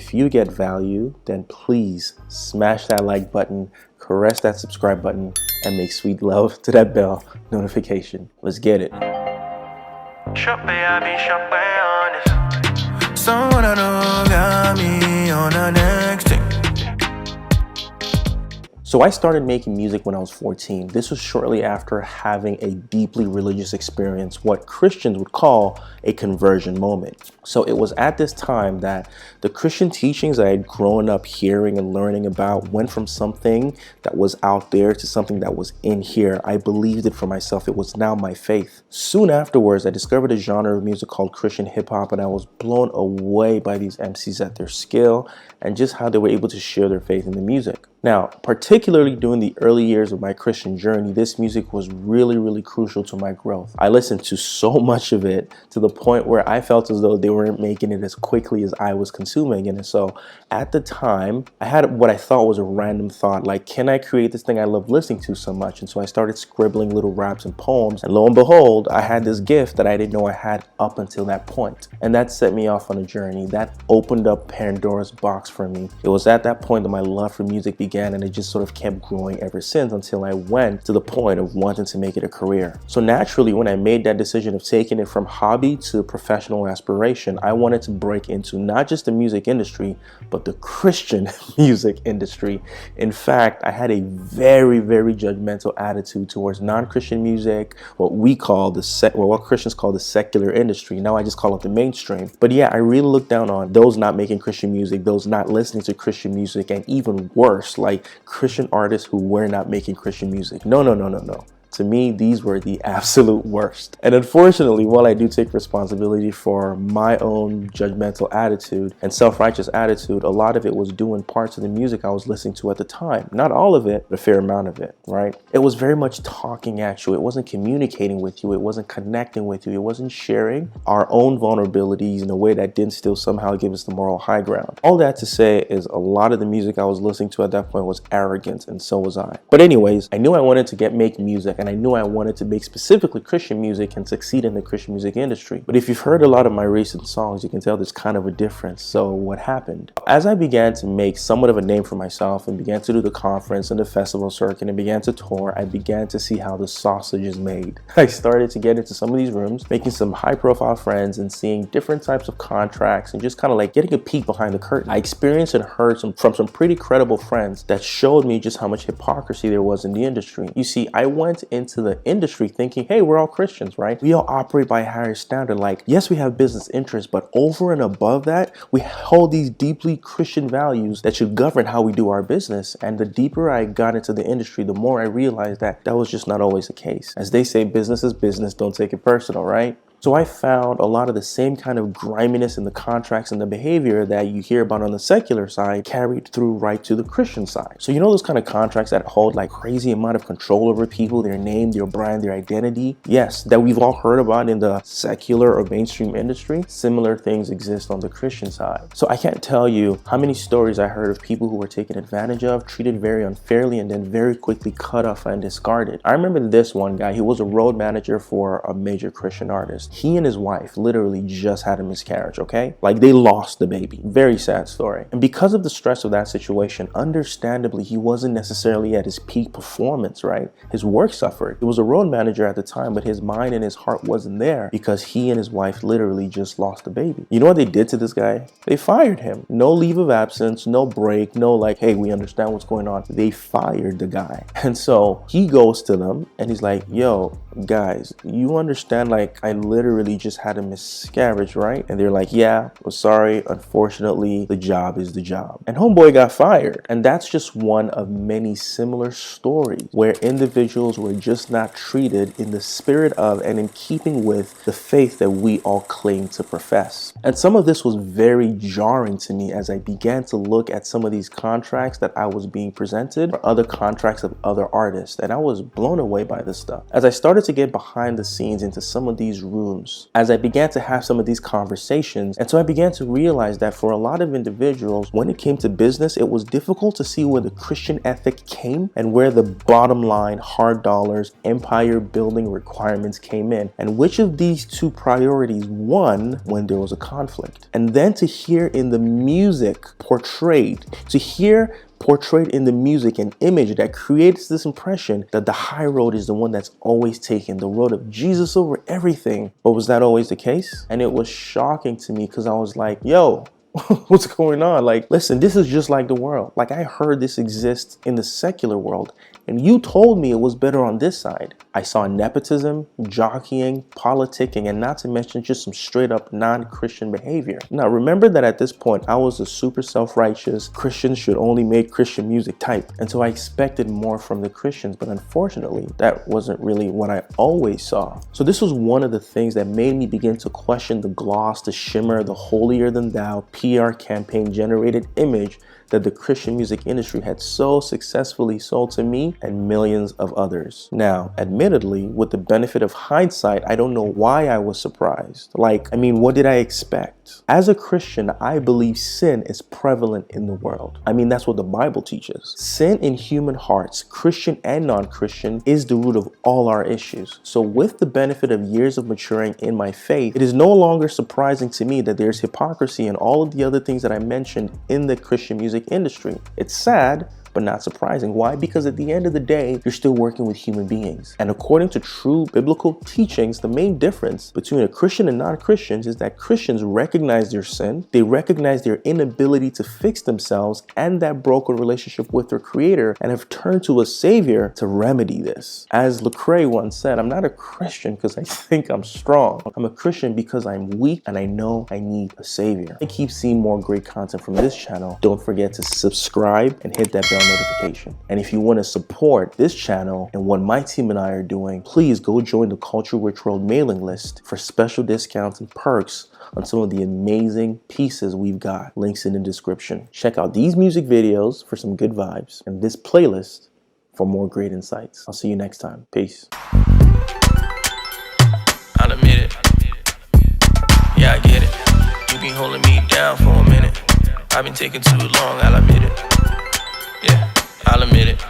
If you get value, then please smash that like button, caress that subscribe button, and make sweet love to that bell notification. Let's get it. Someone I know got me on the next thing. So I started making music when I was 14. This was shortly after having a deeply religious experience, what Christians would call a conversion moment. So it was at this time that the Christian teachings I had grown up hearing and learning about went from something that was out there to something that was in here. I believed it for myself. It was now my faith. Soon afterwards, I discovered a genre of music called Christian hip hop, and I was blown away by these MCs at their skill and just how they were able to share their faith in the music. Now, particularly during the early years of my Christian journey, this music was really crucial to my growth. I listened to so much of it to the point where I felt as though they weren't making it as quickly as I was consuming it. And so at the time, I had what I thought was a random thought, like, can I create this thing I love listening to so much? And so I started scribbling little raps and poems. And lo and behold, I had this gift that I didn't know I had up until that point. And that set me off on a journey. That opened up Pandora's box for me. It was at that point that my love for music began, and it just sort of kept growing ever since until I went to the point of wanting to make it a career. So naturally, when I made that decision of taking it from hobby to professional aspiration, I wanted to break into not just the music industry, but the Christian music industry. In fact, I had a very judgmental attitude towards non-Christian music, what Christians call the secular industry. Now I just call it the mainstream. But yeah, I really looked down on those not making Christian music, those not listening to Christian music, and even worse, like Christian artists who were not making Christian music. No. To me, these were the absolute worst. And unfortunately, while I do take responsibility for my own judgmental attitude and self-righteous attitude, a lot of it was due in parts of the music I was listening to at the time. Not all of it, but a fair amount of it, right? It was very much talking at you. It wasn't communicating with you. It wasn't connecting with you. It wasn't sharing our own vulnerabilities in a way that didn't still somehow give us the moral high ground. All that to say is a lot of the music I was listening to at that point was arrogant, and so was I. But anyways, I knew I wanted to make music, and I knew I wanted to make specifically Christian music and succeed in the Christian music industry. But if you've heard a lot of my recent songs, you can tell there's kind of a difference. So what happened? As I began to make somewhat of a name for myself and began to do the conference and the festival circuit and began to tour, I began to see how the sausage is made. I started to get into some of these rooms, making some high profile friends and seeing different types of contracts and just kind of like getting a peek behind the curtain. I experienced and heard from some pretty credible friends that showed me just how much hypocrisy there was in the industry. You see, I went into the industry thinking, hey, we're all Christians, right? We all operate by a higher standard. Like, yes, we have business interests, but over and above that, we hold these deeply Christian values that should govern how we do our business. And the deeper I got into the industry, the more I realized that that was just not always the case. As they say, business is business, don't take it personal, right? So I found a lot of the same kind of griminess in the contracts and the behavior that you hear about on the secular side carried through right to the Christian side. So you know those kind of contracts that hold like crazy amount of control over people, their name, their brand, their identity? Yes, that we've all heard about in the secular or mainstream industry. Similar things exist on the Christian side. So I can't tell you how many stories I heard of people who were taken advantage of, treated very unfairly, and then very quickly cut off and discarded. I remember this one guy. He was a road manager for a major Christian artist. He and his wife literally just had a miscarriage, okay? Like, they lost the baby. Very sad story. And because of the stress of that situation, understandably, he wasn't necessarily at his peak performance, right? His work suffered. He was a road manager at the time, but his mind and his heart wasn't there because he and his wife literally just lost the baby. You know what they did to this guy? They fired him. No leave of absence, no break, no like, hey, we understand what's going on. They fired the guy. And so he goes to them and he's like, yo, guys, you understand, like, I literally just had a miscarriage, right? And they're like, yeah, we're sorry, unfortunately the job is the job. And homeboy got fired. And that's just one of many similar stories where individuals were just not treated in the spirit of and in keeping with the faith that we all claim to profess. And some of this was very jarring to me as I began to look at some of these contracts that I was being presented, or other contracts of other artists, and I was blown away by this stuff. As I started to get behind the scenes into some of these rooms rooms as I began to have some of these conversations. And so I began to realize that for a lot of individuals, when it came to business, it was difficult to see where the Christian ethic came and where the bottom line, hard dollars, empire building requirements came in, and which of these two priorities won when there was a conflict. And then to hear in the music portrayed in the music an image that creates this impression that the high road is the one that's always taken, the road of Jesus over everything. But was that always the case? And it was shocking to me because I was like, yo, what's going on? Like, listen, this is just like the world. Like, I heard this exists in the secular world, and you told me it was better on this side. I saw nepotism, jockeying, politicking, and not to mention just some straight up non-Christian behavior. Now, remember that at this point, I was a super self-righteous, Christians should only make Christian music type. And so I expected more from the Christians, but unfortunately, that wasn't really what I always saw. So this was one of the things that made me begin to question the gloss, the shimmer, the holier than thou, PR campaign generated image that the Christian music industry had so successfully sold to me and millions of others. Now, admittedly, with the benefit of hindsight, I don't know why I was surprised. What did I expect? As a Christian, I believe sin is prevalent in the world. That's what the Bible teaches. Sin in human hearts, Christian and non-Christian, is the root of all our issues. So with the benefit of years of maturing in my faith, it is no longer surprising to me that there's hypocrisy and all of the other things that I mentioned in the Christian music industry. It's sad, but not surprising. Why? Because at the end of the day, you're still working with human beings. And according to true biblical teachings, the main difference between a Christian and non-Christians is that Christians recognize their sin, they recognize their inability to fix themselves and that broken relationship with their Creator, and have turned to a Savior to remedy this. As Lecrae once said, I'm not a Christian because I think I'm strong. I'm a Christian because I'm weak and I know I need a Savior. To keep seeing more great content from this channel, don't forget to subscribe and hit that bell notification. And if you want to support this channel and what my team and I are doing, please go join the Culture Rich World mailing list for special discounts and perks on some of the amazing pieces we've got. Links in the description. Check out these music videos for some good vibes and this playlist for more great insights. I'll see you next time. Peace. I'll admit it. Yeah, I get it. You've been holding me down for a minute. I've been taking too long, I'll admit it. Yeah, I'll admit it.